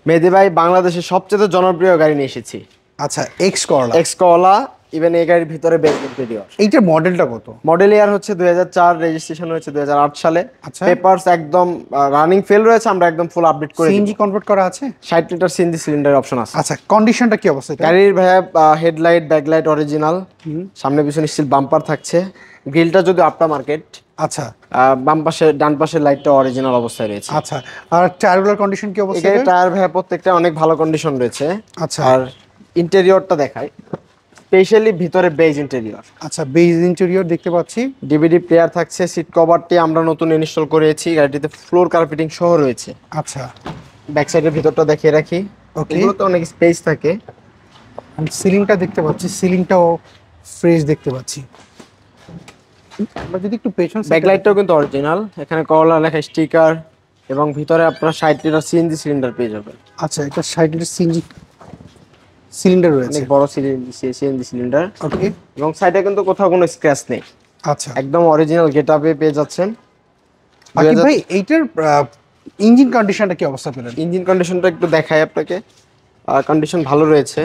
মেহেদী ভাই বাংলাদেশের সবচেয়ে জনপ্রিয় গাড়ি নিয়ে এসেছি। আচ্ছা, X Corolla. X Corolla, even এই গাড়ির ভিতরে বেজ ইন্টেরিয়র। এইটার মডেলটা কত? মডেল ইয়ার হচ্ছে 2004, রেজিস্ট্রেশন হয়েছে 2008 সালে। আচ্ছা, পেপারস একদম রানিং ফেল রয়েছে, আমরা একদম ফুল আপডেট করে সিএনজি কনভার্ট করা আছে? 60 লিটার সিএনজি সিলিন্ডার অপশন আছে। আচ্ছা, কন্ডিশনটা কি অবস্থা এটা? গাড়ির ভাইয়া হেডলাইট ব্যাকলাইট অরিজিনাল, সামনে পিছনে স্টিল বাম্পার থাকছে। গ্রিলটা যদি আফটার মার্কেট। আচ্ছা, বাম পাশে ডান পাশের লাইটটা অরিজিনাল অবস্থায় রয়েছে। আচ্ছা, আর টায়ারগুলোর কন্ডিশন কি অবস্থা? এই টায়ার ভাইয়া প্রত্যেকটা অনেক ভালো কন্ডিশন রয়েছে। আচ্ছা, আর ইন্টেরিয়রটা দেখায়, স্পেশালি ভিতরে বেজ ইন্টেরিয়র। আচ্ছা, বেজ ইন্টেরিয়র দেখতে পাচ্ছি। ডিভিডি প্লেয়ার থাকছে, সিট কভারটি আমরা নতুন ইনস্টল করেছি, গাড়িটিতে ফ্লোর কার্পেটিং সহ রয়েছে। আচ্ছা, ব্যাক সাইডের ভিতরটা দেখিয়ে রাখি, ওকে। এগুলোতে অনেক স্পেস থাকে। আমি সিলিংটা দেখতে পাচ্ছি, সিলিংটাও ফ্রেশ দেখতে পাচ্ছি। আমরা যদি একটু পেছন ব্যাকলাইটটাও কিন্তু অরিজিনাল, এখানে করলা লেখা স্টিকার, এবং ভিতরে আপনারা 60 লিটার সিএনজি সিলিন্ডার পেয়ে যাবেন। আচ্ছা, এটা 60 লিটার সিএনজি সিলিন্ডার রয়েছে, অনেক বড় সিএনজি সিলিন্ডার। ওকে। এবং সাইডে কিন্তু কোথাও কোনো স্ক্র্যাচ নেই, আচ্ছা, একদম অরিজিনাল গেটআপে পেয়ে যাচ্ছেন। আকিব ভাই এইটার ইঞ্জিন কন্ডিশনটা কি অবস্থা পেলেন? ইঞ্জিন কন্ডিশনটা একটু দেখাই আপনাকে। কন্ডিশন ভালো রয়েছে,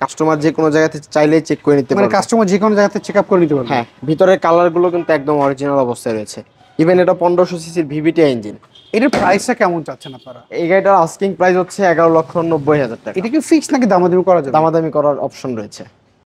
কাস্টমার যে কোনো জায়গাতে চাইলেই চেক করে নিতে মানে পারবে। কাস্টমার যে কোনো জায়গাতে চেক আপ করে নিতে পারবে? হ্যাঁ, ভিতরের কালারগুলো কিন্তু একদম অরিজিনাল অবস্থায় রয়েছে। ইভেন এটা 1500 সিসির ভিভিটি ইঞ্জিন। এটার প্রাইসটা কেমন চাচ্ছেন আপনারা? এই গাড়িটার আস্কিং প্রাইস হচ্ছে 11,90,000 টাকা। এটা কি ফিক্স নাকি দামাদামি করা যাবে? দামাদামি করার অপশন রয়েছে।